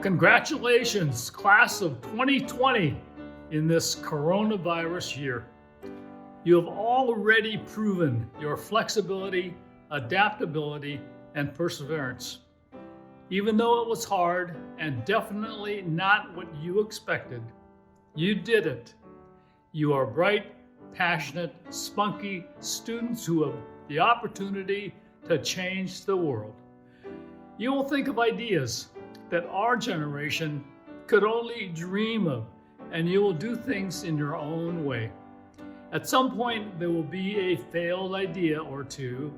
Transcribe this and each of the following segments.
Congratulations, class of 2020, in this coronavirus year. You have already proven your flexibility, adaptability, and perseverance. Even though it was hard and definitely not what you expected, you did it. You are bright, passionate, spunky students who have the opportunity to change the world. You will think of ideas that our generation could only dream of, and you will do things in your own way. At some point, there will be a failed idea or two.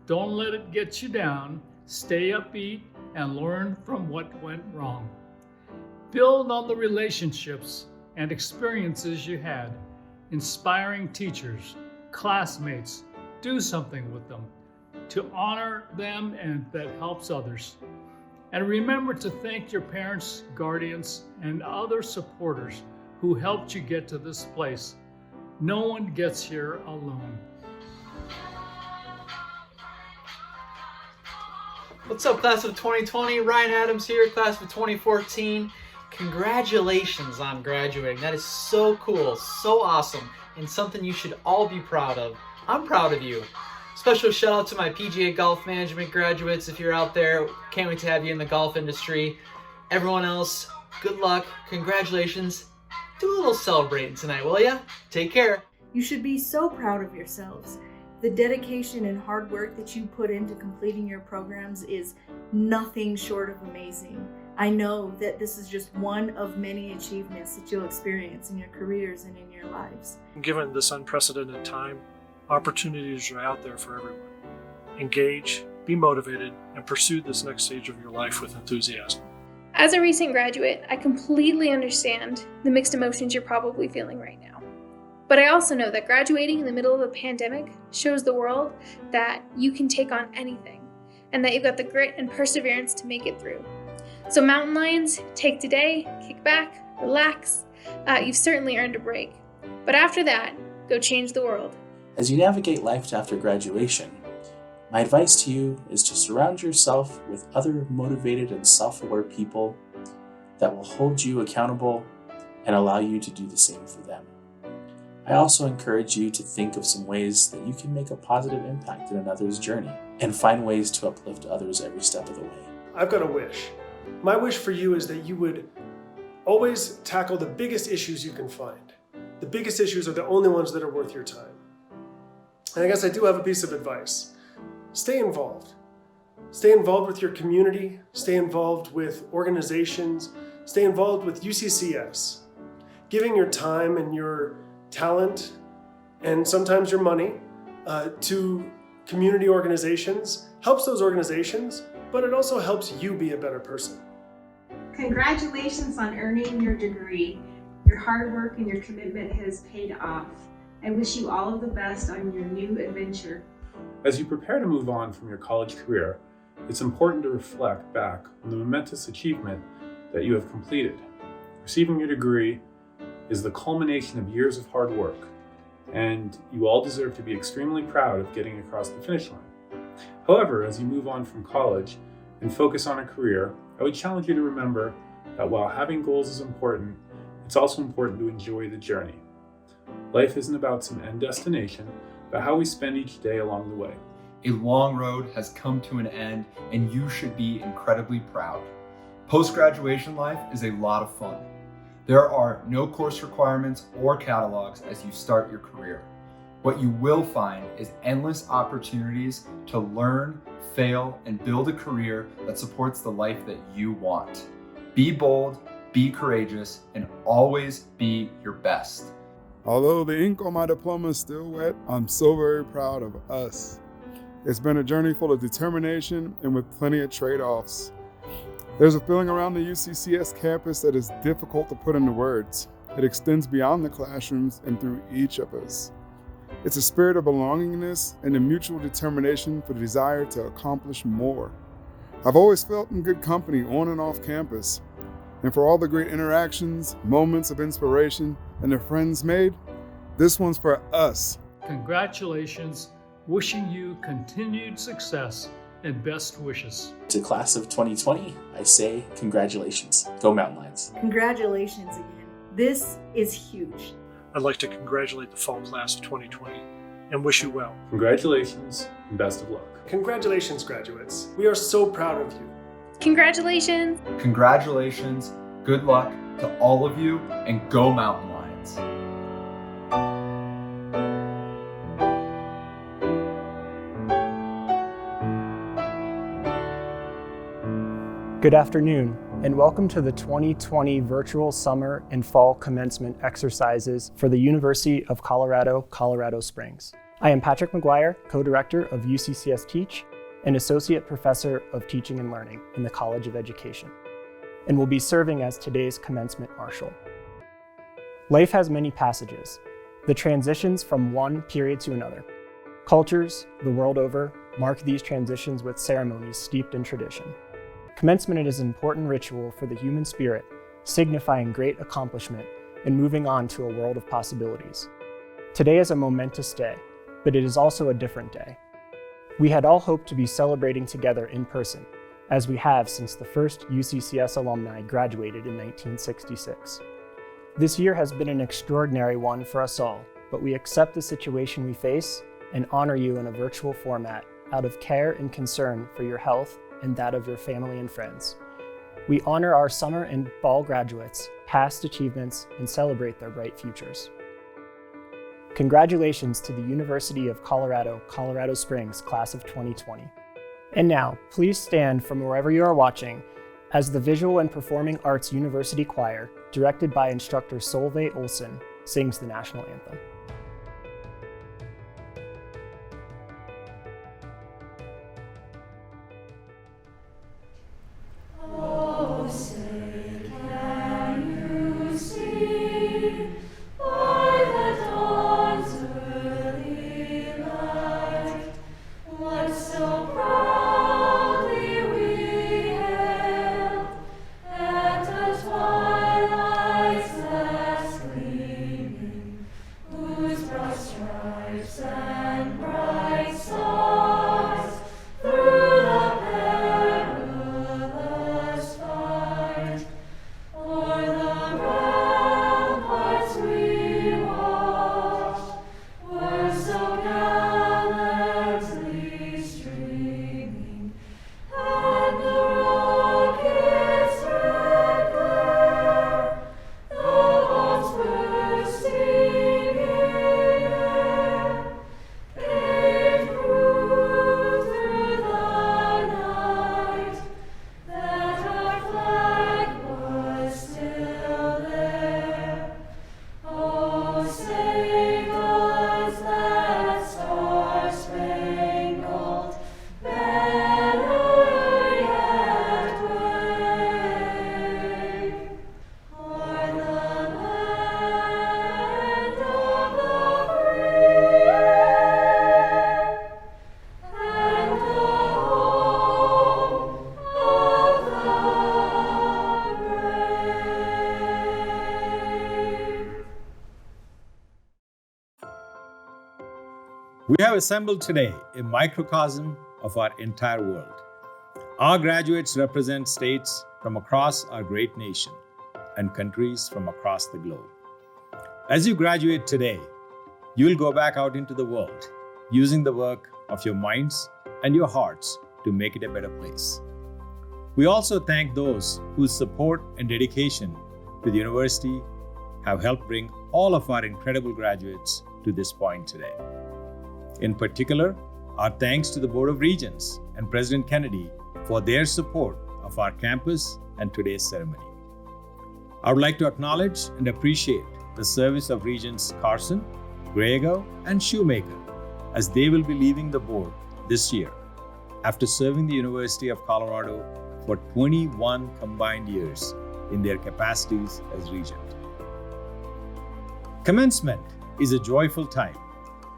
Don't let it get you down. Stay upbeat and learn from what went wrong. Build on the relationships and experiences you had. Inspiring teachers, classmates, do something with them to honor them and that helps others. And remember to thank your parents, guardians, and other supporters who helped you get to this place. No one gets here alone. What's up, class of 2020? Ryan Adams here, class of 2014. Congratulations on graduating. That is so cool, so awesome, and something you should all be proud of. I'm proud of you. Special shout out to my PGA Golf Management graduates. If you're out there, can't wait to have you in the golf industry. Everyone else, good luck, congratulations. Do a little celebrating tonight, will ya? Take care. You should be so proud of yourselves. The dedication and hard work that you put into completing your programs is nothing short of amazing. I know that this is just one of many achievements that you'll experience in your careers and in your lives. Given this unprecedented time, opportunities are out there for everyone. Engage, be motivated, and pursue this next stage of your life with enthusiasm. As a recent graduate, I completely understand the mixed emotions you're probably feeling right now. But I also know that graduating in the middle of a pandemic shows the world that you can take on anything and that you've got the grit and perseverance to make it through. So Mountain Lions, take today, kick back, relax. You've certainly earned a break. But after that, go change the world. As you navigate life after graduation, my advice to you is to surround yourself with other motivated and self-aware people that will hold you accountable and allow you to do the same for them. I also encourage you to think of some ways that you can make a positive impact in another's journey and find ways to uplift others every step of the way. I've got a wish. My wish for you is that you would always tackle the biggest issues you can find. The biggest issues are the only ones that are worth your time. And I guess I do have a piece of advice. Stay involved. Stay involved with your community. Stay involved with organizations. Stay involved with UCCS. Giving your time and your talent and sometimes your money to community organizations helps those organizations, but it also helps you be a better person. Congratulations on earning your degree. Your hard work and your commitment has paid off. I wish you all of the best on your new adventure. As you prepare to move on from your college career, it's important to reflect back on the momentous achievement that you have completed. Receiving your degree is the culmination of years of hard work, and you all deserve to be extremely proud of getting across the finish line. However, as you move on from college and focus on a career, I would challenge you to remember that while having goals is important, it's also important to enjoy the journey. Life isn't about some end destination, but how we spend each day along the way. A long road has come to an end, and you should be incredibly proud. Post-graduation life is a lot of fun. There are no course requirements or catalogs as you start your career. What you will find is endless opportunities to learn, fail, and build a career that supports the life that you want. Be bold, be courageous, and always be your best. Although the ink on my diploma is still wet, I'm so very proud of us. It's been a journey full of determination and with plenty of trade-offs. There's a feeling around the UCCS campus that is difficult to put into words. It extends beyond the classrooms and through each of us. It's a spirit of belongingness and a mutual determination for the desire to accomplish more. I've always felt in good company on and off campus. And for all the great interactions, moments of inspiration, and the friends made, this one's for us. Congratulations, wishing you continued success and best wishes. To class of 2020, I say congratulations. Go Mountain Lions. Congratulations again. This is huge. I'd like to congratulate the fall class of 2020 and wish you well. Congratulations and best of luck. Congratulations, graduates. We are so proud of you. Congratulations! Congratulations, good luck to all of you, and go Mountain Lions. Good afternoon, and welcome to the 2020 Virtual Summer and Fall Commencement Exercises for the University of Colorado, Colorado Springs. I am Patrick McGuire, co-director of UCCS Teach and Associate Professor of Teaching and Learning in the College of Education, and will be serving as today's commencement marshal. Life has many passages, the transitions from one period to another. Cultures, the world over, mark these transitions with ceremonies steeped in tradition. Commencement is an important ritual for the human spirit, signifying great accomplishment and moving on to a world of possibilities. Today is a momentous day, but it is also a different day. We had all hoped to be celebrating together in person, as we have since the first UCCS alumni graduated in 1966. This year has been an extraordinary one for us all, but we accept the situation we face and honor you in a virtual format out of care and concern for your health and that of your family and friends. We honor our summer and fall graduates, past achievements, and celebrate their bright futures. Congratulations to the University of Colorado, Colorado Springs class of 2020. And now, please stand from wherever you are watching as the Visual and Performing Arts University Choir, directed by instructor Solveig Olsen, sings the national anthem. We have assembled today a microcosm of our entire world. Our graduates represent states from across our great nation and countries from across the globe. As you graduate today, you will go back out into the world using the work of your minds and your hearts to make it a better place. We also thank those whose support and dedication to the university have helped bring all of our incredible graduates to this point today. In particular, our thanks to the Board of Regents and President Kennedy for their support of our campus and today's ceremony. I would like to acknowledge and appreciate the service of Regents Carson, Griego, and Shoemaker as they will be leaving the board this year after serving the University of Colorado for 21 combined years in their capacities as Regent. Commencement is a joyful time.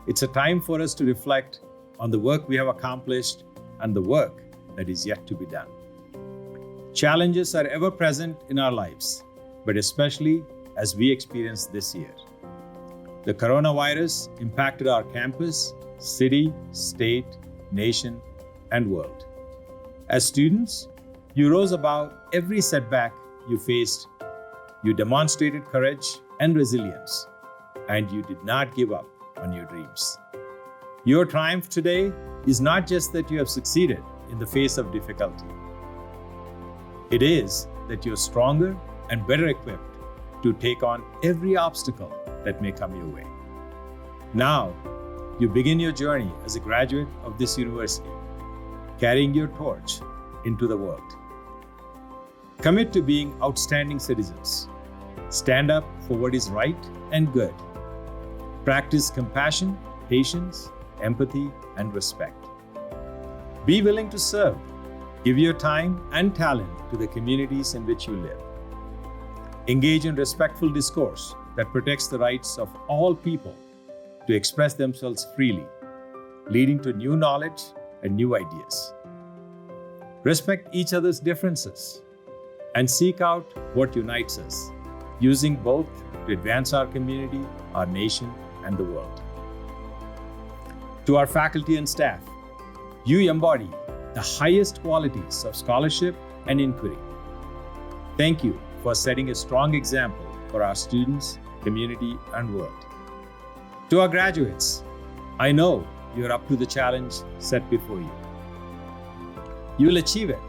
It's a time for us to reflect on the work we have accomplished and the work that is yet to be done. Challenges are ever present in our lives, but especially as we experience this year. The coronavirus impacted our campus, city, state, nation, and world. As students, you rose above every setback you faced. You demonstrated courage and resilience, and you did not give up on your dreams. Your triumph today is not just that you have succeeded in the face of difficulty. It is that you're stronger and better equipped to take on every obstacle that may come your way. Now, you begin your journey as a graduate of this university, carrying your torch into the world. Commit to being outstanding citizens. Stand up for what is right and good. Practice compassion, patience, empathy, and respect. Be willing to serve. Give your time and talent to the communities in which you live. Engage in respectful discourse that protects the rights of all people to express themselves freely, leading to new knowledge and new ideas. Respect each other's differences and seek out what unites us, using both to advance our community, our nation, and the world. To our faculty and staff, you embody the highest qualities of scholarship and inquiry. Thank you for setting a strong example for our students, community, and world. To our graduates, I know you're up to the challenge set before you. You will achieve it,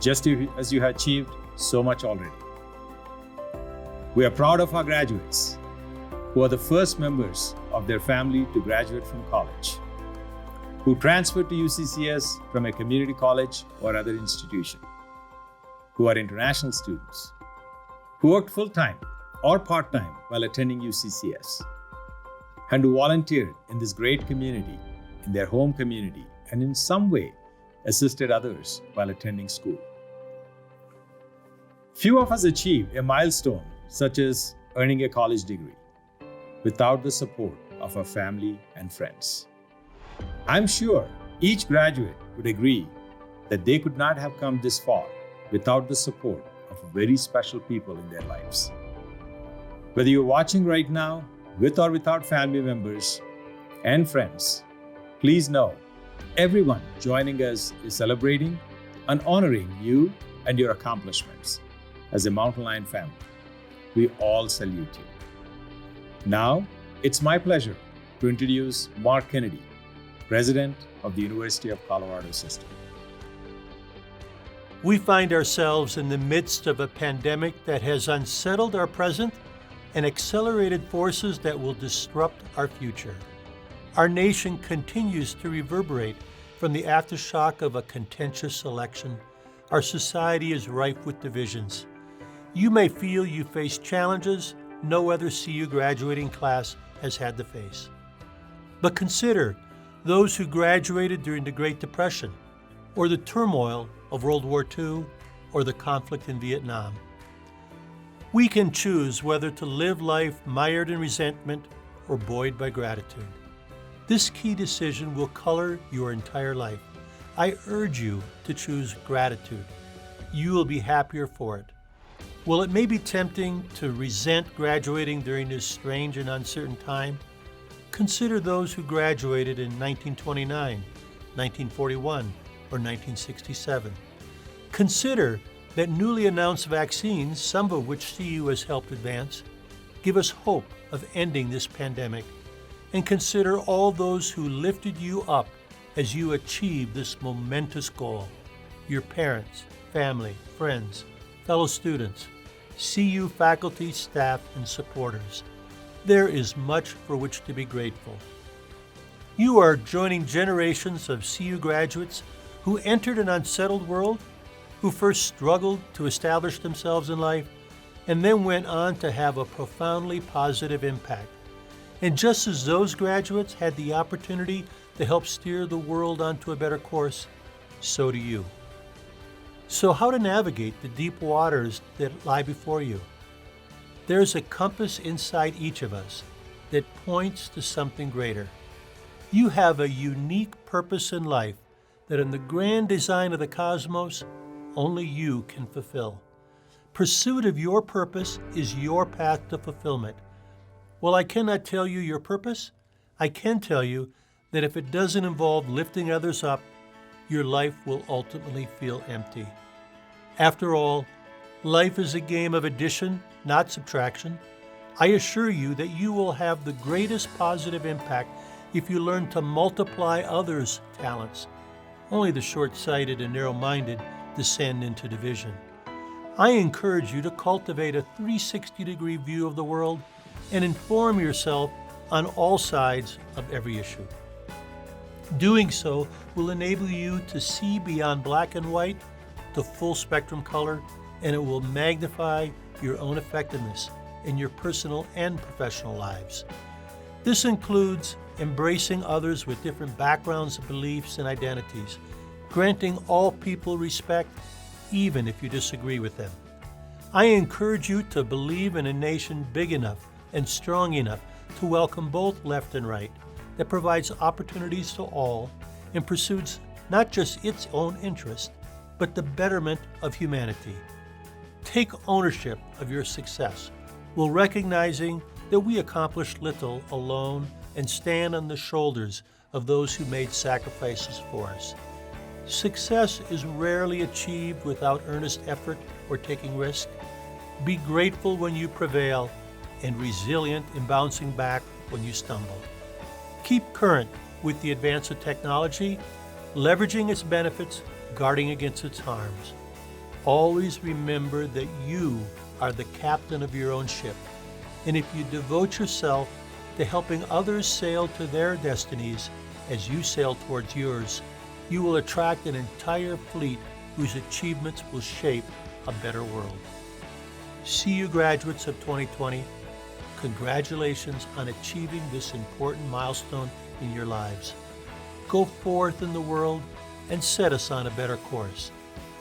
just as you have achieved so much already. We are proud of our graduates, who are the first members of their family to graduate from college, who transferred to UCCS from a community college or other institution, who are international students, who worked full-time or part-time while attending UCCS, and who volunteered in this great community, in their home community, and in some way assisted others while attending school. Few of us achieve a milestone such as earning a college degree without the support of our family and friends. I'm sure each graduate would agree that they could not have come this far without the support of very special people in their lives. Whether you're watching right now, with or without family members and friends, please know everyone joining us is celebrating and honoring you and your accomplishments. As a Mountain Lion family, we all salute you. Now, it's my pleasure to introduce Mark Kennedy, President of the University of Colorado System. We find ourselves in the midst of a pandemic that has unsettled our present and accelerated forces that will disrupt our future. Our nation continues to reverberate from the aftershock of a contentious election. Our society is rife with divisions. You may feel you face challenges no other CU graduating class has had to face. But consider those who graduated during the Great Depression, or the turmoil of World War II, or the conflict in Vietnam. We can choose whether to live life mired in resentment or buoyed by gratitude. This key decision will color your entire life. I urge you to choose gratitude. You will be happier for it. While it may be tempting to resent graduating during this strange and uncertain time, consider those who graduated in 1929, 1941, or 1967. Consider that newly announced vaccines, some of which CU has helped advance, give us hope of ending this pandemic. And consider all those who lifted you up as you achieved this momentous goal. Your parents, family, friends, fellow students, CU faculty, staff, and supporters. There is much for which to be grateful. You are joining generations of CU graduates who entered an unsettled world, who first struggled to establish themselves in life, and then went on to have a profoundly positive impact. And just as those graduates had the opportunity to help steer the world onto a better course, so do you. So how to navigate the deep waters that lie before you? There's a compass inside each of us that points to something greater. You have a unique purpose in life that in the grand design of the cosmos, only you can fulfill. Pursuit of your purpose is your path to fulfillment. While I cannot tell you your purpose, I can tell you that if it doesn't involve lifting others up, your life will ultimately feel empty. After all, life is a game of addition, not subtraction. I assure you that you will have the greatest positive impact if you learn to multiply others' talents. Only the short-sighted and narrow-minded descend into division. I encourage you to cultivate a 360-degree view of the world and inform yourself on all sides of every issue. Doing so will enable you to see beyond black and white to full spectrum color, and it will magnify your own effectiveness in your personal and professional lives. This includes embracing others with different backgrounds, beliefs, and identities, granting all people respect, even if you disagree with them. I encourage you to believe in a nation big enough and strong enough to welcome both left and right, that provides opportunities to all and pursues not just its own interest, but the betterment of humanity. Take ownership of your success while recognizing that we accomplish little alone and stand on the shoulders of those who made sacrifices for us. Success is rarely achieved without earnest effort or taking risk. Be grateful when you prevail and resilient in bouncing back when you stumble. Keep current with the advance of technology, leveraging its benefits, guarding against its harms. Always remember that you are the captain of your own ship, and if you devote yourself to helping others sail to their destinies as you sail towards yours, you will attract an entire fleet whose achievements will shape a better world. See you, graduates of 2020. Congratulations on achieving this important milestone in your lives. Go forth in the world and set us on a better course.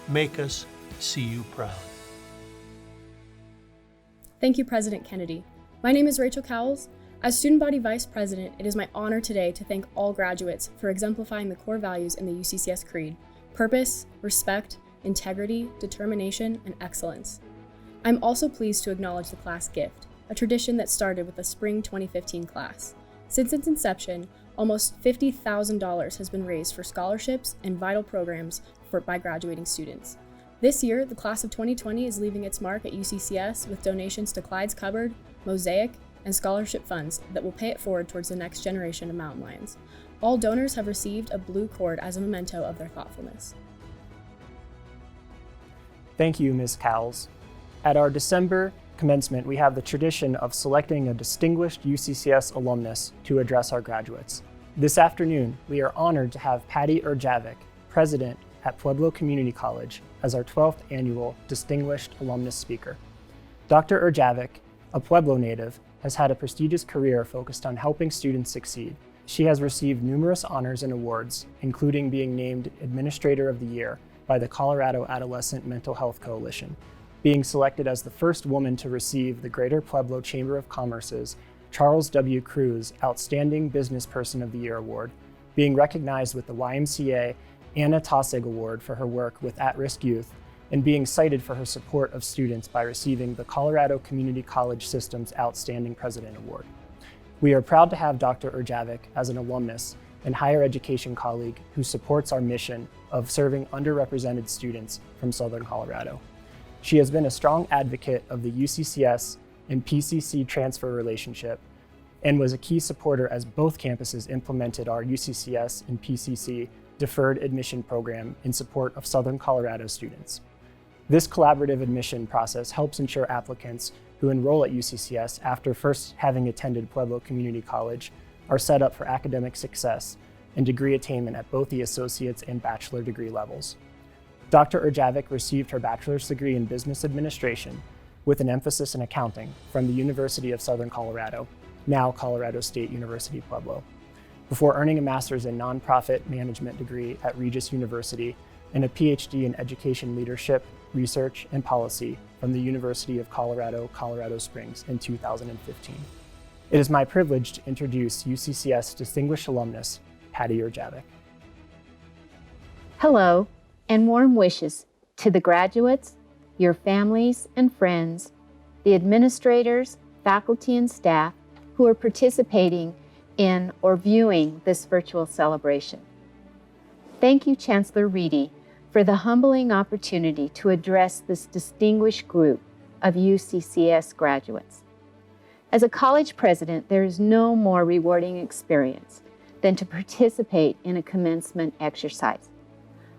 Make us see you proud. Thank you, President Kennedy. My name is Rachel Cowles. As Student Body Vice President, it is my honor today to thank all graduates for exemplifying the core values in the UCCS Creed: purpose, respect, integrity, determination, and excellence. I'm also pleased to acknowledge the class gift, a tradition that started with the spring 2015 class. Since its inception, almost $50,000 has been raised for scholarships and vital programs by graduating students. This year, the class of 2020 is leaving its mark at UCCS with donations to Clyde's Cupboard, Mosaic, and scholarship funds that will pay it forward towards the next generation of mountain lions. All donors have received a blue cord as a memento of their thoughtfulness. Thank you, Ms. Cowles. At our December commencement, we have the tradition of selecting a distinguished UCCS alumnus to address our graduates. This afternoon, we are honored to have Patty Urjavik, President at Pueblo Community College, as our 12th annual Distinguished Alumnus Speaker. Dr. Urjavik, a Pueblo native, has had a prestigious career focused on helping students succeed. She has received numerous honors and awards, including being named Administrator of the Year by the Colorado Adolescent Mental Health Coalition, being selected as the first woman to receive the Greater Pueblo Chamber of Commerce's Charles W. Cruz Outstanding Business Person of the Year Award, being recognized with the YMCA Anna Tossig Award for her work with at-risk youth, and being cited for her support of students by receiving the Colorado Community College System's Outstanding President Award. We are proud to have Dr. Urjavik as an alumnus and higher education colleague who supports our mission of serving underrepresented students from Southern Colorado. She has been a strong advocate of the UCCS and PCC transfer relationship and was a key supporter as both campuses implemented our UCCS and PCC deferred admission program in support of Southern Colorado students. This collaborative admission process helps ensure applicants who enroll at UCCS after first having attended Pueblo Community College are set up for academic success and degree attainment at both the associate's and bachelor degree levels. Dr. Urjavik received her bachelor's degree in business administration with an emphasis in accounting from the University of Southern Colorado, now Colorado State University Pueblo, before earning a master's in nonprofit management degree at Regis University and a PhD in education leadership, research, and policy from the University of Colorado, Colorado Springs in 2015. It is my privilege to introduce UCCS Distinguished Alumnus, Patty Urjavik. Hello, and warm wishes to the graduates, your families and friends, the administrators, faculty, and staff who are participating in or viewing this virtual celebration. Thank you, Chancellor Reedy, for the humbling opportunity to address this distinguished group of UCCS graduates. As a college president, there is no more rewarding experience than to participate in a commencement exercise,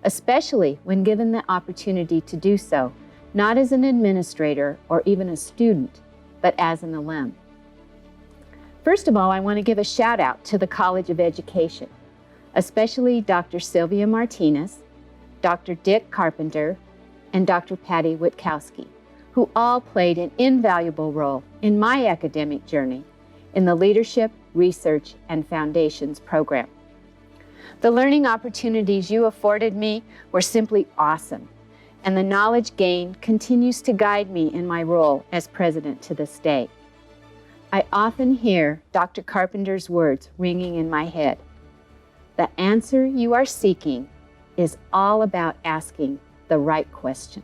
especially when given the opportunity to do so, not as an administrator or even a student, but as an alum. First of all, I want to give a shout out to the College of Education, especially Dr. Sylvia Martinez, Dr. Dick Carpenter, and Dr. Patty Witkowski, who all played an invaluable role in my academic journey in the Leadership, Research, and Foundations program. The learning opportunities you afforded me were simply awesome, and the knowledge gained continues to guide me in my role as president to this day. I often hear Dr. Carpenter's words ringing in my head. The answer you are seeking is all about asking the right question.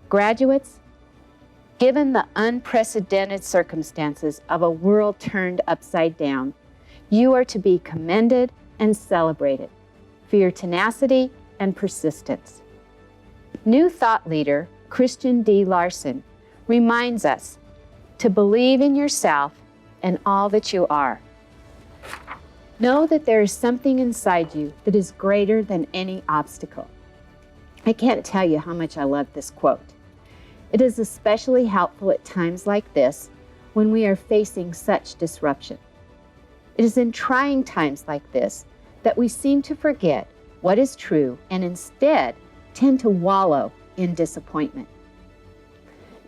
Graduates, given the unprecedented circumstances of a world turned upside down, you are to be commended and celebrated for your tenacity and persistence. New thought leader Christian D. Larson reminds us to believe in yourself and all that you are. Know that there is something inside you that is greater than any obstacle. I can't tell you how much I love this quote. It is especially helpful at times like this when we are facing such disruption. It is in trying times like this that we seem to forget what is true and instead tend to wallow in disappointment.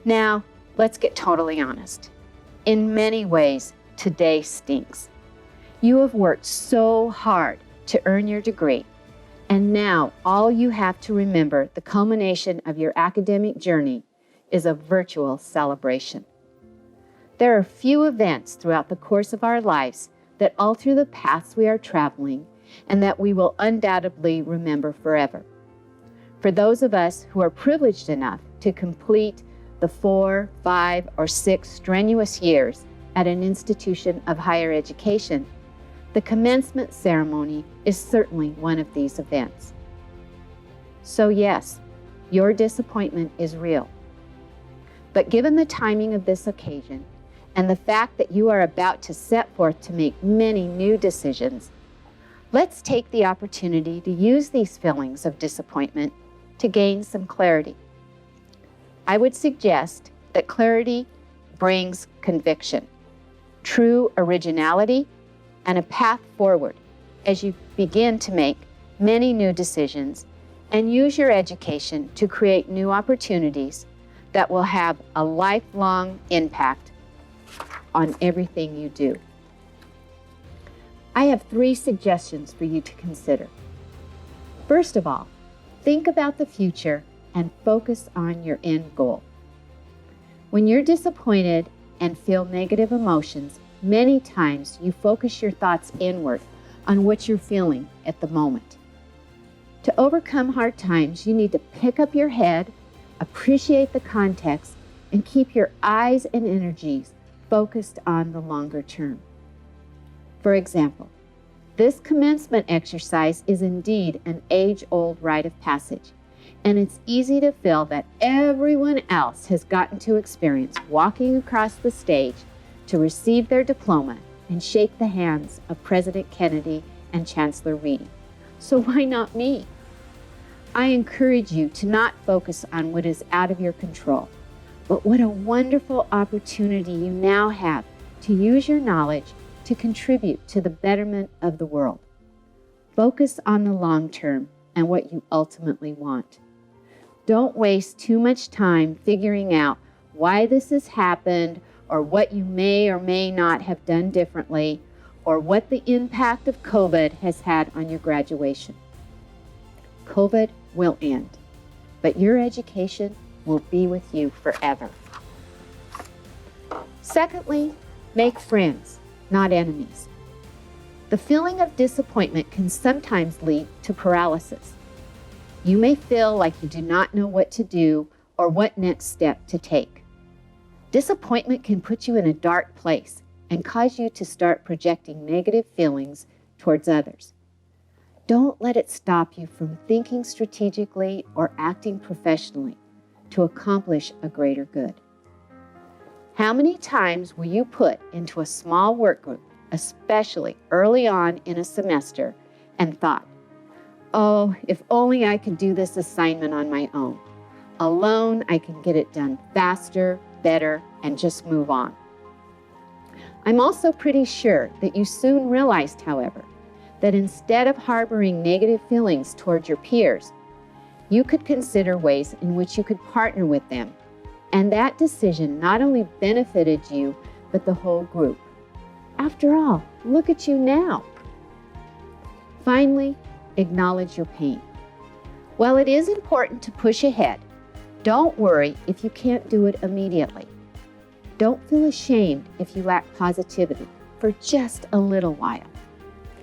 Now, let's get totally honest. In many ways, today stinks. You have worked so hard to earn your degree, and now all you have to remember the culmination of your academic journey is a virtual celebration. There are few events throughout the course of our lives that alter the paths we are traveling and that we will undoubtedly remember forever. For those of us who are privileged enough to complete the 4, 5, or 6 strenuous years at an institution of higher education, the commencement ceremony is certainly one of these events. So yes, your disappointment is real. But given the timing of this occasion and the fact that you are about to set forth to make many new decisions, let's take the opportunity to use these feelings of disappointment to gain some clarity. I would suggest that clarity brings conviction, true originality, and a path forward as you begin to make many new decisions and use your education to create new opportunities that will have a lifelong impact on everything you do. I have 3 suggestions for you to consider. First of all, think about the future and focus on your end goal. When you're disappointed and feel negative emotions, many times you focus your thoughts inward on what you're feeling at the moment. To overcome hard times, you need to pick up your head, appreciate the context, and keep your eyes and energies focused on the longer term. For example, this commencement exercise is indeed an age-old rite of passage, and it's easy to feel that everyone else has gotten to experience walking across the stage to receive their diploma and shake the hands of President Kennedy and Chancellor Reedy. So why not me? I encourage you to not focus on what is out of your control, but what a wonderful opportunity you now have to use your knowledge to contribute to the betterment of the world. Focus on the long term and what you ultimately want. Don't waste too much time figuring out why this has happened or what you may or may not have done differently or what the impact of COVID has had on your graduation. COVID will end, but your education will be with you forever. Secondly, make friends, not enemies. The feeling of disappointment can sometimes lead to paralysis. You may feel like you do not know what to do or what next step to take. Disappointment can put you in a dark place and cause you to start projecting negative feelings towards others. Don't let it stop you from thinking strategically or acting professionally to accomplish a greater good. How many times were you put into a small work group, especially early on in a semester, and thought, oh, if only I could do this assignment on my own. Alone, I can get it done faster, better, and just move on. I'm also pretty sure that you soon realized, however, that instead of harboring negative feelings toward your peers, you could consider ways in which you could partner with them. And that decision not only benefited you, but the whole group. After all, look at you now. Finally, acknowledge your pain. While it is important to push ahead, don't worry if you can't do it immediately. Don't feel ashamed if you lack positivity for just a little while.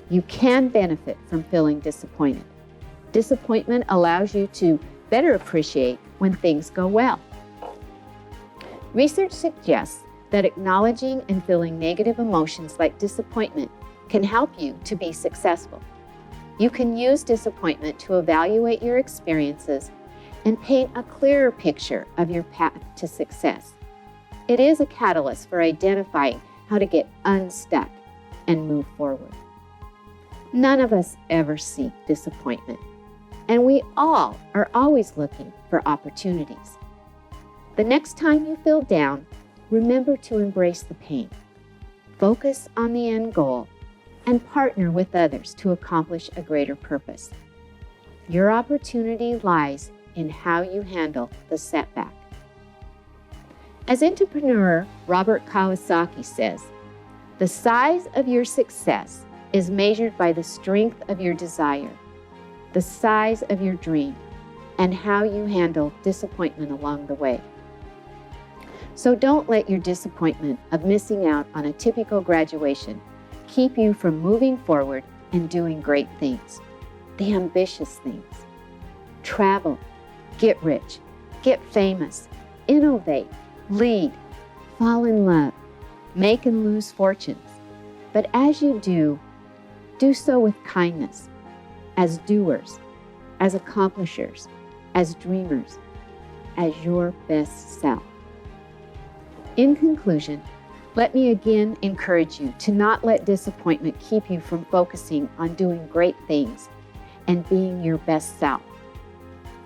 You can benefit from feeling disappointed. Disappointment allows you to better appreciate when things go well. Research suggests that acknowledging and feeling negative emotions like disappointment can help you to be successful. You can use disappointment to evaluate your experiences and paint a clearer picture of your path to success. It is a catalyst for identifying how to get unstuck and move forward. None of us ever seek disappointment, and we all are always looking for opportunities. The next time you feel down, remember to embrace the pain. Focus on the end goal and partner with others to accomplish a greater purpose. Your opportunity lies in how you handle the setback. As entrepreneur Robert Kiyosaki says, the size of your success is measured by the strength of your desire, the size of your dream, and how you handle disappointment along the way. So don't let your disappointment of missing out on a typical graduation keep you from moving forward and doing great things, the ambitious things. Travel, get rich, get famous, innovate, lead, fall in love, make and lose fortunes. But as you do so with kindness, as doers, as accomplishers, as dreamers, as your best self. In conclusion, let me again encourage you to not let disappointment keep you from focusing on doing great things and being your best self.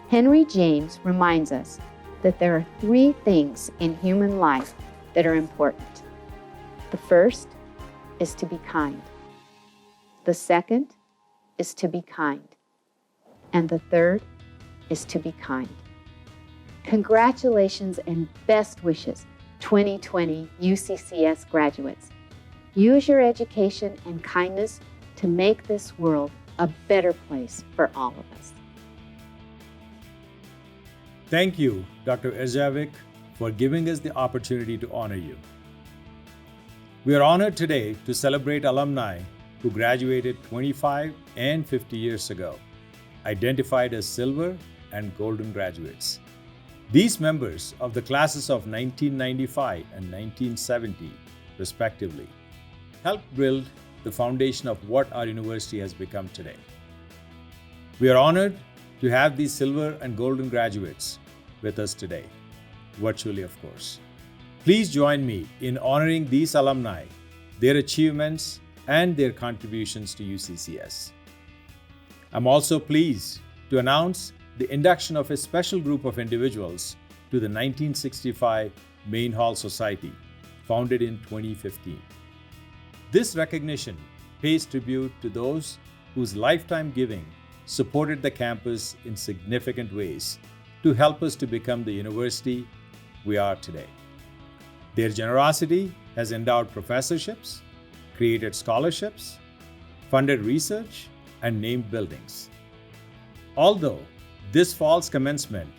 Henry James reminds us that there are 3 things in human life that are important. The first is to be kind. The second is to be kind. And the third is to be kind. Congratulations and best wishes, 2020 UCCS graduates. Use your education and kindness to make this world a better place for all of us. Thank you, Dr. Erjavik, for giving us the opportunity to honor you. We are honored today to celebrate alumni who graduated 25 and 50 years ago, identified as silver and golden graduates. These members of the classes of 1995 and 1970, respectively, helped build the foundation of what our university has become today. We are honored to have these silver and golden graduates with us today, virtually of course. Please join me in honoring these alumni, their achievements, and their contributions to UCCS. I'm also pleased to announce the induction of a special group of individuals to the 1965 Main Hall Society, founded in 2015. This recognition pays tribute to those whose lifetime giving supported the campus in significant ways to help us to become the university we are today. Their generosity has endowed professorships, created scholarships, funded research, and named buildings. Although this fall's commencement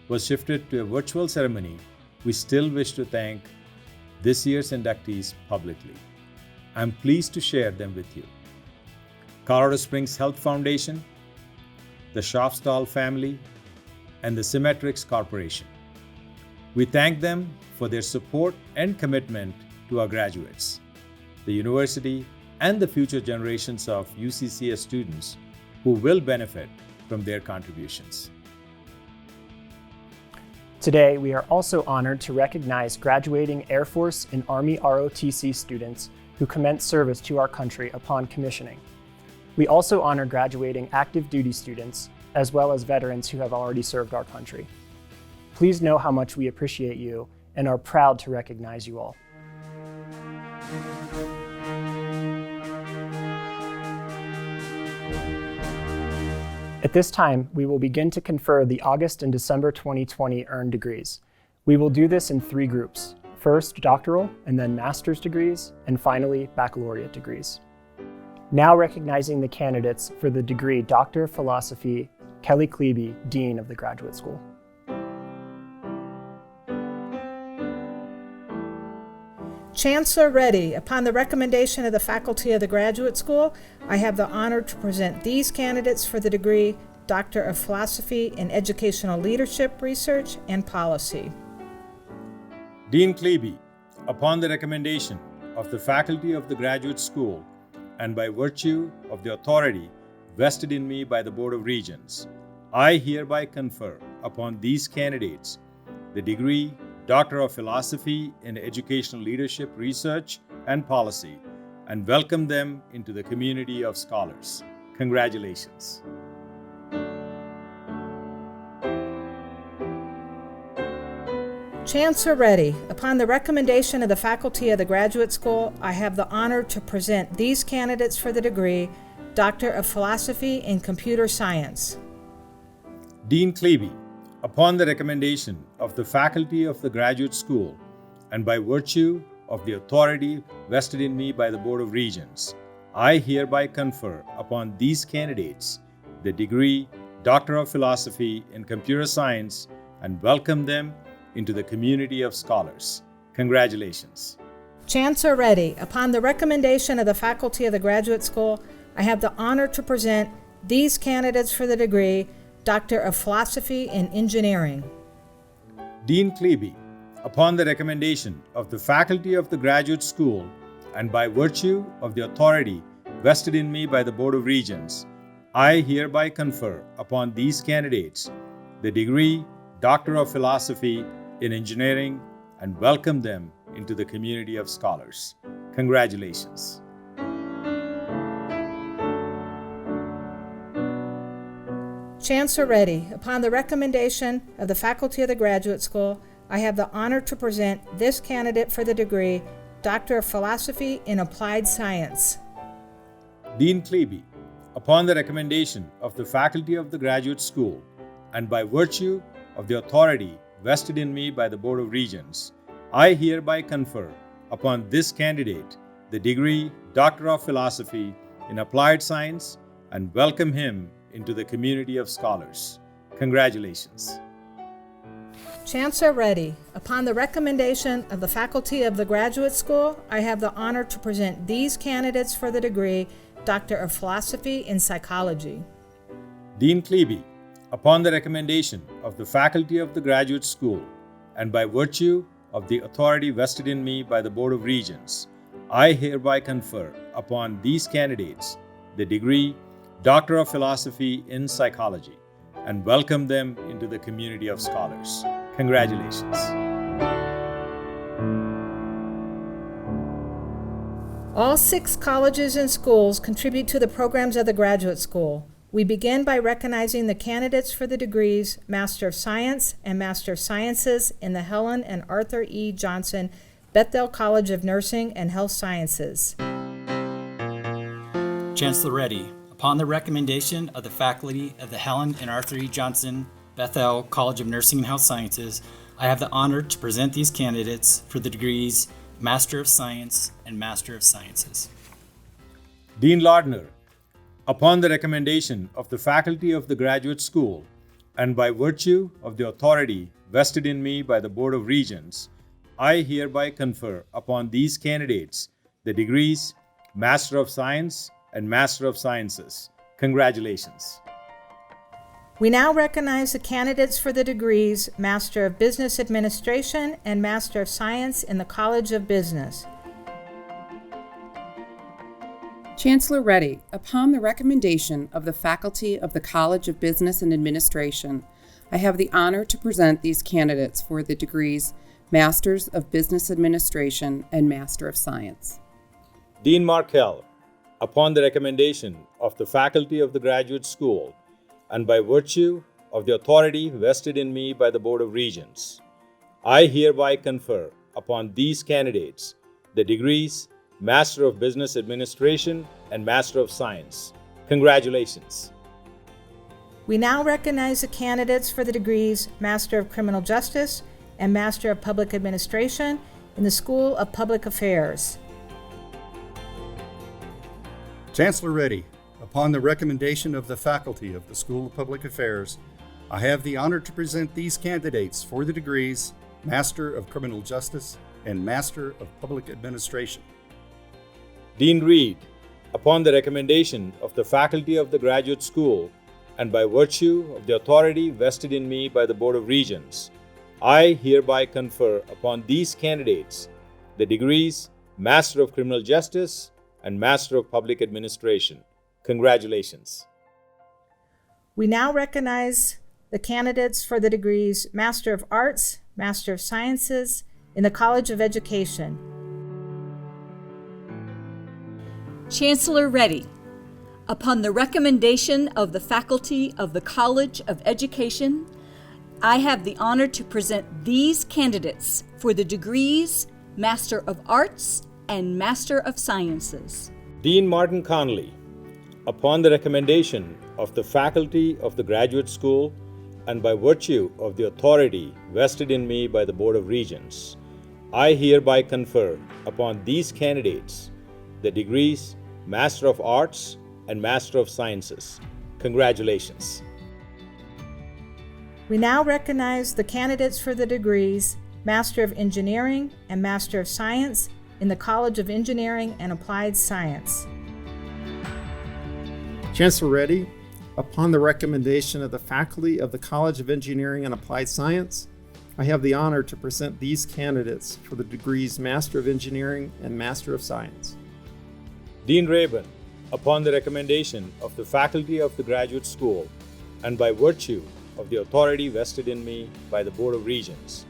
was shifted to a virtual ceremony, we still wish to thank this year's inductees publicly. I'm pleased to share them with you. Colorado Springs Health Foundation, the Schafstall family, and the Symmetrix Corporation. We thank them for their support and commitment to our graduates, the university, and the future generations of UCCS students who will benefit from their contributions. Today, we are also honored to recognize graduating Air Force and Army ROTC students who commence service to our country upon commissioning. We also honor graduating active duty students, as well as veterans who have already served our country. Please know how much we appreciate you and are proud to recognize you all. At this time, we will begin to confer the August and December 2020 earned degrees. We will do this in 3 groups. First, doctoral, and then master's degrees, and finally, baccalaureate degrees. Now recognizing the candidates for the degree Doctor of Philosophy, Kelly Klebe, Dean of the Graduate School. Chancellor Reddy, upon the recommendation of the faculty of the Graduate School, I have the honor to present these candidates for the degree Doctor of Philosophy in Educational Leadership, Research, and Policy. Dean Klebe, upon the recommendation of the faculty of the Graduate School and by virtue of the authority vested in me by the Board of Regents, I hereby confer upon these candidates the degree Doctor of Philosophy in Educational Leadership, Research, and Policy, and welcome them into the community of scholars. Congratulations. Chancellor Reddy, upon the recommendation of the faculty of the Graduate School, I have the honor to present these candidates for the degree Doctor of Philosophy in Computer Science. Dean Klebe, upon the recommendation of the faculty of the Graduate School and by virtue of the authority vested in me by the Board of Regents, I hereby confer upon these candidates the degree Doctor of Philosophy in Computer Science and welcome them into the community of scholars. Congratulations. Chancellor Reddy, upon the recommendation of the faculty of the Graduate School, I have the honor to present these candidates for the degree Doctor of Philosophy in Engineering. Dean Klebe, upon the recommendation of the faculty of the Graduate School and by virtue of the authority vested in me by the Board of Regents, I hereby confer upon these candidates the degree Doctor of Philosophy in Engineering and welcome them into the community of scholars. Congratulations. Chancellor Reddy, upon the recommendation of the faculty of the Graduate School, I have the honor to present this candidate for the degree Doctor of Philosophy in Applied Science. Dean Klebe, upon the recommendation of the faculty of the Graduate School and by virtue of the authority vested in me by the Board of Regents, I hereby confer upon this candidate the degree Doctor of Philosophy in Applied Science and welcome him into the community of scholars. Congratulations. Chancellor Reddy, upon the recommendation of the faculty of the Graduate School, I have the honor to present these candidates for the degree Doctor of Philosophy in Psychology. Dean Klebe, upon the recommendation of the faculty of the Graduate School and by virtue of the authority vested in me by the Board of Regents, I hereby confer upon these candidates the degree Doctor of Philosophy in Psychology and welcome them into the community of scholars. Congratulations. All 6 colleges and schools contribute to the programs of the Graduate School. We begin by recognizing the candidates for the degrees Master of Science and Master of Sciences in the Helen and Arthur E. Johnson Bethel College of Nursing and Health Sciences. Chancellor Reddy, upon the recommendation of the faculty of the Helen and Arthur E. Johnson Bethel College of Nursing and Health Sciences, I have the honor to present these candidates for the degrees Master of Science and Master of Sciences. Dean Lardner, upon the recommendation of the faculty of the Graduate School and by virtue of the authority vested in me by the Board of Regents, I hereby confer upon these candidates the degrees Master of Science and Master of Sciences. Congratulations. We now recognize the candidates for the degrees Master of Business Administration and Master of Science in the College of Business. Chancellor Reddy, upon the recommendation of the faculty of the College of Business and Administration, I have the honor to present these candidates for the degrees Masters of Business Administration and Master of Science. Dean Markell, upon the recommendation of the faculty of the Graduate School, and by virtue of the authority vested in me by the Board of Regents, I hereby confer upon these candidates the degrees Master of Business Administration and Master of Science. Congratulations. We now recognize the candidates for the degrees Master of Criminal Justice and Master of Public Administration in the School of Public Affairs. Chancellor Reddy, upon the recommendation of the faculty of the School of Public Affairs, I have the honor to present these candidates for the degrees Master of Criminal Justice and Master of Public Administration. Dean Reed, upon the recommendation of the faculty of the Graduate School, and by virtue of the authority vested in me by the Board of Regents, I hereby confer upon these candidates the degrees Master of Criminal Justice and Master of Public Administration. Congratulations. We now recognize the candidates for the degrees Master of Arts, Master of Sciences in the College of Education. Chancellor Reddy, upon the recommendation of the faculty of the College of Education, I have the honor to present these candidates for the degrees Master of Arts and Master of Sciences. Dean Martin Conley, upon the recommendation of the faculty of the Graduate School, and by virtue of the authority vested in me by the Board of Regents, I hereby confer upon these candidates the degrees Master of Arts and Master of Sciences. Congratulations. We now recognize the candidates for the degrees Master of Engineering and Master of Science in the College of Engineering and Applied Science. Chancellor Reddy, upon the recommendation of the faculty of the College of Engineering and Applied Science, I have the honor to present these candidates for the degrees Master of Engineering and Master of Science. Dean Rabin, upon the recommendation of the faculty of the Graduate School, and by virtue of the authority vested in me by the Board of Regents,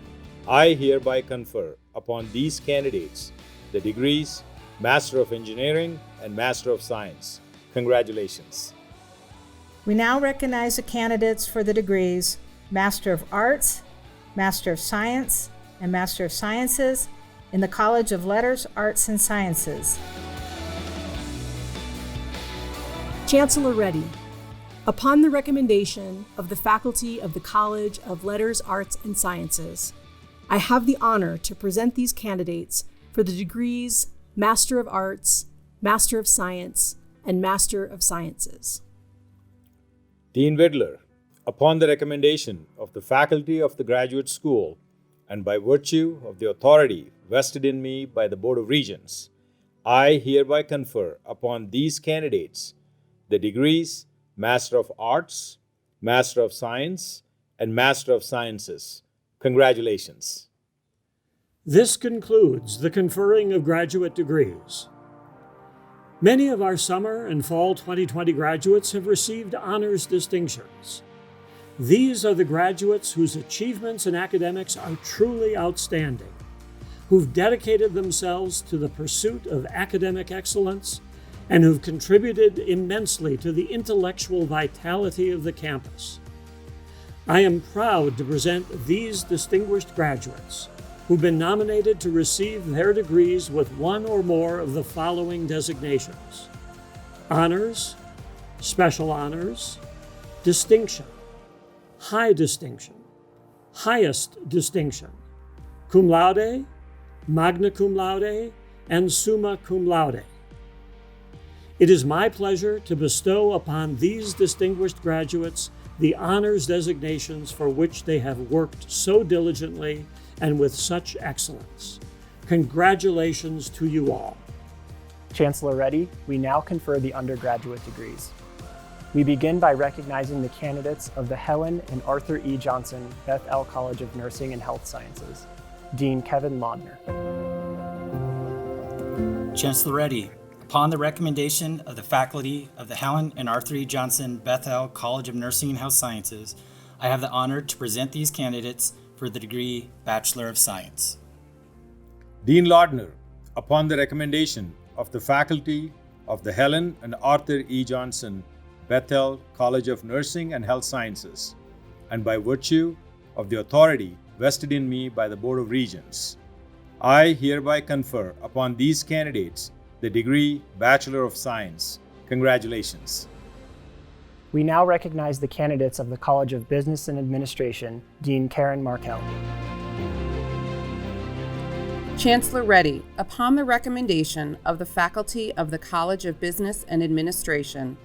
I hereby confer upon these candidates the degrees Master of Engineering and Master of Science. Congratulations. We now recognize the candidates for the degrees Master of Arts, Master of Science, and Master of Sciences in the College of Letters, Arts, and Sciences. Chancellor Reddy, upon the recommendation of the faculty of the College of Letters, Arts, and Sciences, I have the honor to present these candidates for the degrees Master of Arts, Master of Science, and Master of Sciences. Dean Widler, upon the recommendation of the faculty of the Graduate School, and by virtue of the authority vested in me by the Board of Regents, I hereby confer upon these candidates the degrees Master of Arts, Master of Science, and Master of Sciences. Congratulations. This concludes the conferring of graduate degrees. Many of our summer and fall 2020 graduates have received honors distinctions. These are the graduates whose achievements in academics are truly outstanding, who've dedicated themselves to the pursuit of academic excellence and who've contributed immensely to the intellectual vitality of the campus. I am proud to present these distinguished graduates who've been nominated to receive their degrees with one or more of the following designations: honors, special honors, distinction, high distinction, highest distinction, cum laude, magna cum laude, and summa cum laude. It is my pleasure to bestow upon these distinguished graduates the honors designations for which they have worked so diligently and with such excellence. Congratulations to you all. Chancellor Reddy, we now confer the undergraduate degrees. We begin by recognizing the candidates of the Helen and Arthur E. Johnson Beth L. College of Nursing and Health Sciences. Dean Kevin Laudner. Chancellor Reddy, Upon the recommendation of the faculty of the Helen and Arthur E. Johnson Bethel College of Nursing and Health Sciences, I have the honor to present these candidates for the degree Bachelor of Science. Dean Lardner, upon the recommendation of the faculty of the Helen and Arthur E. Johnson Bethel College of Nursing and Health Sciences, and by virtue of the authority vested in me by the Board of Regents, I hereby confer upon these candidates the degree Bachelor of Science. Congratulations. We now recognize the candidates of the College of Business and Administration, Dean Karen Markell. Chancellor Reddy, upon the recommendation of the faculty of the College of Business and Administration,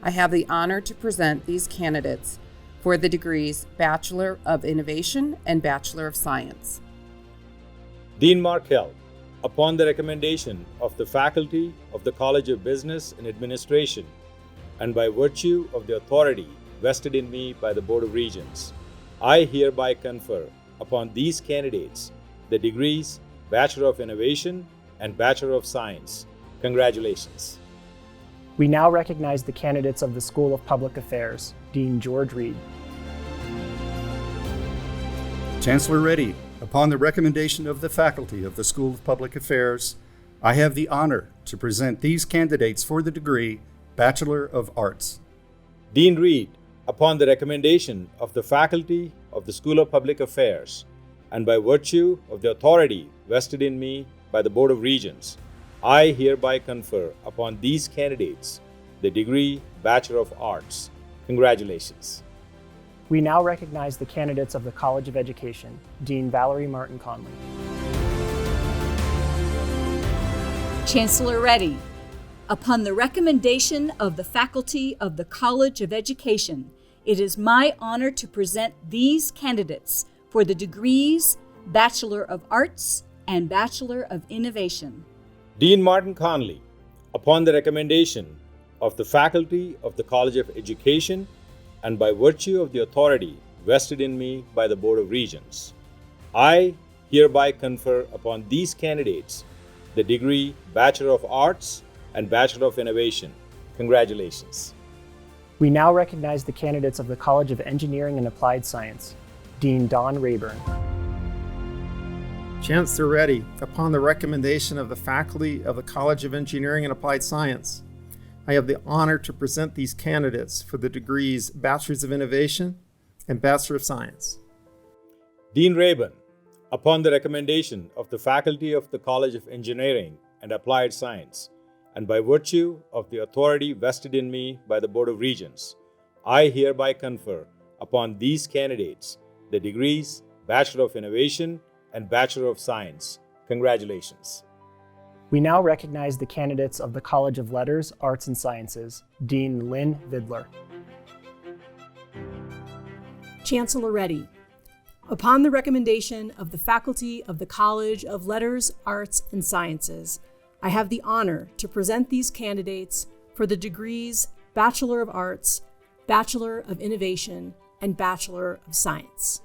I have the honor to present these candidates for the degrees Bachelor of Innovation and Bachelor of Science. Dean Markell, upon the recommendation of the faculty of the College of Business and Administration, and by virtue of the authority vested in me by the Board of Regents, I hereby confer upon these candidates the degrees Bachelor of Innovation and Bachelor of Science. Congratulations. We now recognize the candidates of the School of Public Affairs, Dean George Reed. Chancellor Reddy, upon the recommendation of the faculty of the School of Public Affairs, I have the honor to present these candidates for the degree Bachelor of Arts. Dean Reed, upon the recommendation of the faculty of the School of Public Affairs, and by virtue of the authority vested in me by the Board of Regents, I hereby confer upon these candidates the degree Bachelor of Arts. Congratulations. We now recognize the candidates of the College of Education, Dean Valerie Martin Conley. Chancellor Reddy, upon the recommendation of the faculty of the College of Education, it is my honor to present these candidates for the degrees Bachelor of Arts and Bachelor of Innovation. Dean Martin Conley, upon the recommendation of the faculty of the College of Education, and by virtue of the authority vested in me by the Board of Regents, I hereby confer upon these candidates the degree Bachelor of Arts and Bachelor of Innovation. Congratulations. We now recognize the candidates of the College of Engineering and Applied Science, Dean Don Rayburn. Chancellor Reddy, upon the recommendation of the faculty of the College of Engineering and Applied Science, I have the honor to present these candidates for the degrees Bachelors of Innovation and Bachelor of Science. Dean Rayburn, upon the recommendation of the faculty of the College of Engineering and Applied Science, and by virtue of the authority vested in me by the Board of Regents, I hereby confer upon these candidates the degrees Bachelor of Innovation and Bachelor of Science. Congratulations. We now recognize the candidates of the College of Letters, Arts, and Sciences, Dean Lynn Vidler. Chancellor Reddy, upon the recommendation of the faculty of the College of Letters, Arts, and Sciences, I have the honor to present these candidates for the degrees Bachelor of Arts, Bachelor of Innovation, and Bachelor of Science.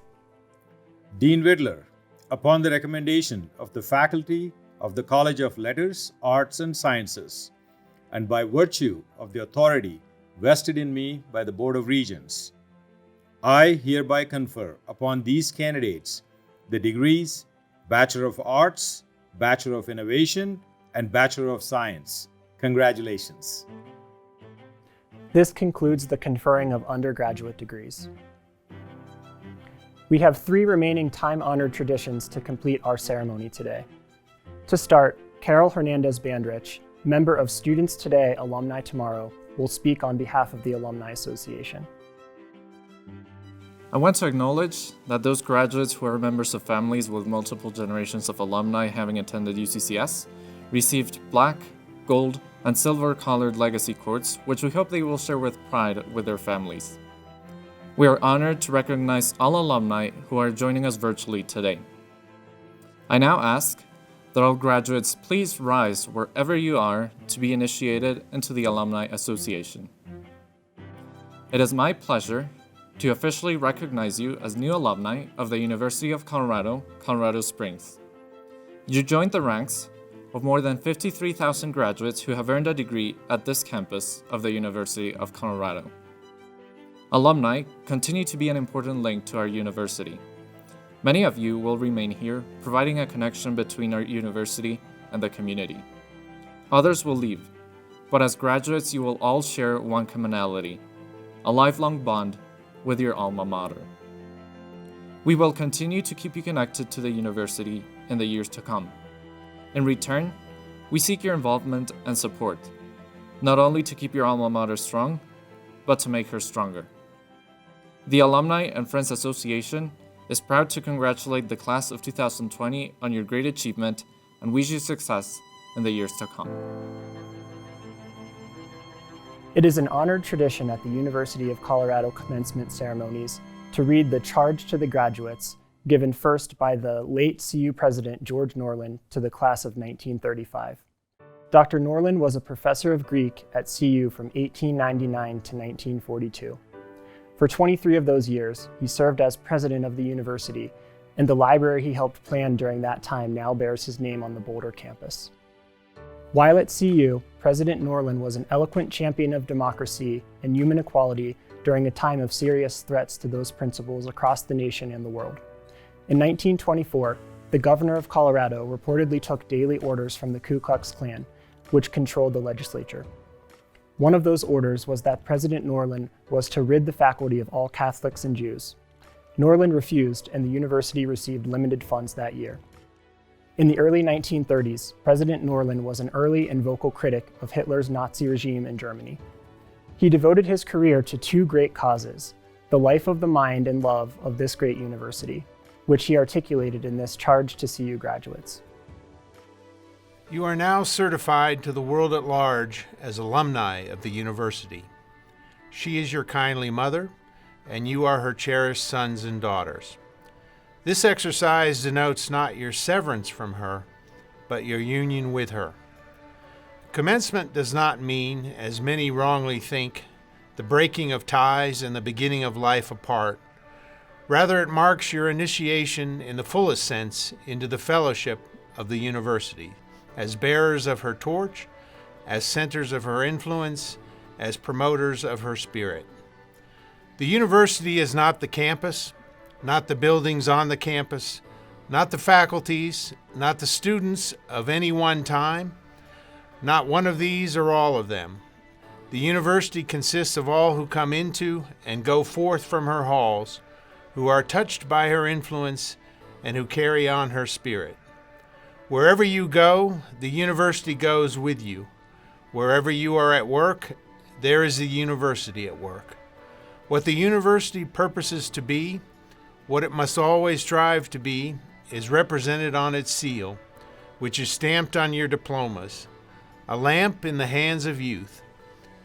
Dean Vidler, upon the recommendation of the faculty of the College of Letters, Arts, and Sciences, and by virtue of the authority vested in me by the Board of Regents, I hereby confer upon these candidates the degrees Bachelor of Arts, Bachelor of Innovation, and Bachelor of Science. Congratulations. This concludes the conferring of undergraduate degrees. We have 3 remaining time-honored traditions to complete our ceremony today. To start, Carol Hernandez-Bandrich, member of Students Today, Alumni Tomorrow, will speak on behalf of the Alumni Association. I want to acknowledge that those graduates who are members of families with multiple generations of alumni having attended UCCS received black, gold, and silver-colored legacy cords, which we hope they will share with pride with their families. We are honored to recognize all alumni who are joining us virtually today. I now ask that all graduates please rise wherever you are to be initiated into the Alumni Association. It is my pleasure to officially recognize you as new alumni of the University of Colorado, Colorado Springs. You joined the ranks of more than 53,000 graduates who have earned a degree at this campus of the University of Colorado. Alumni continue to be an important link to our university. Many of you will remain here, providing a connection between our university and the community. Others will leave, but as graduates you will all share one commonality, a lifelong bond with your alma mater. We will continue to keep you connected to the university in the years to come. In return, we seek your involvement and support, not only to keep your alma mater strong, but to make her stronger. The Alumni and Friends Association is proud to congratulate the class of 2020 on your great achievement and wish you success in the years to come. It is an honored tradition at the University of Colorado commencement ceremonies to read the charge to the graduates, given first by the late CU President George Norland to the class of 1935. Dr. Norland was a professor of Greek at CU from 1899 to 1942. For 23 of those years, he served as president of the university, and the library he helped plan during that time now bears his name on the Boulder campus. While at CU, President Norland was an eloquent champion of democracy and human equality during a time of serious threats to those principles across the nation and the world. In 1924, the governor of Colorado reportedly took daily orders from the Ku Klux Klan, which controlled the legislature. One of those orders was that President Norland was to rid the faculty of all Catholics and Jews. Norland refused, and the university received limited funds that year. In the early 1930s, President Norland was an early and vocal critic of Hitler's Nazi regime in Germany. He devoted his career to two great causes, the life of the mind and love of this great university, which he articulated in this charge to CU graduates. You are now certified to the world at large as alumni of the university. She is your kindly mother, and you are her cherished sons and daughters. This exercise denotes not your severance from her, but your union with her. Commencement does not mean, as many wrongly think, the breaking of ties and the beginning of life apart. Rather, it marks your initiation in the fullest sense into the fellowship of the university, as bearers of her torch, as centers of her influence, as promoters of her spirit. The university is not the campus, not the buildings on the campus, not the faculties, not the students of any one time, not one of these or all of them. The university consists of all who come into and go forth from her halls, who are touched by her influence and who carry on her spirit. Wherever you go, the university goes with you. Wherever you are at work, there is the university at work. What the university purposes to be, what it must always strive to be, is represented on its seal, which is stamped on your diplomas, a lamp in the hands of youth.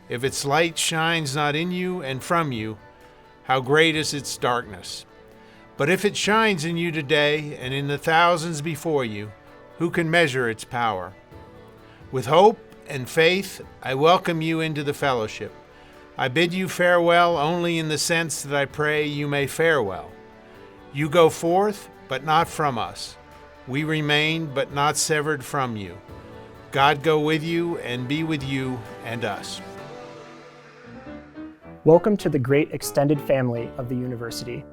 If its light shines not in you and from you, how great is its darkness. But if it shines in you today and in the thousands before you, who can measure its power? With hope and faith, I welcome you into the fellowship. I bid you farewell only in the sense that I pray you may fare well. You go forth, but not from us. We remain, but not severed from you. God go with you and be with you and us. Welcome to the great extended family of the university.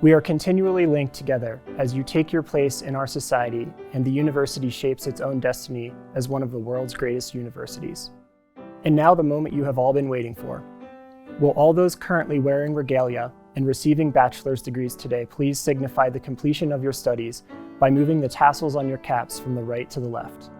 We are continually linked together as you take your place in our society and the university shapes its own destiny as one of the world's greatest universities. And now the moment you have all been waiting for. Will all those currently wearing regalia and receiving bachelor's degrees today please signify the completion of your studies by moving the tassels on your caps from the right to the left.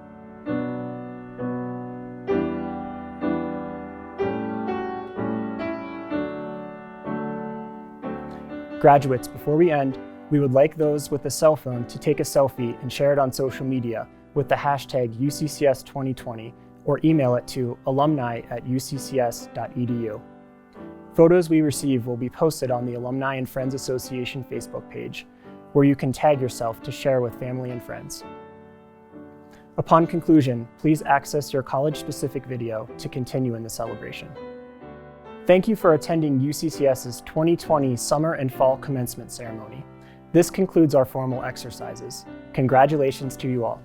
Graduates, before we end, we would like those with a cell phone to take a selfie and share it on social media with the hashtag UCCS 2020 or email it to alumni@uccs.edu. Photos we receive will be posted on the Alumni and Friends Association Facebook page, where you can tag yourself to share with family and friends. Upon conclusion, please access your college-specific video to continue in the celebration. Thank you for attending UCCS's 2020 Summer and Fall Commencement Ceremony. This concludes our formal exercises. Congratulations to you all.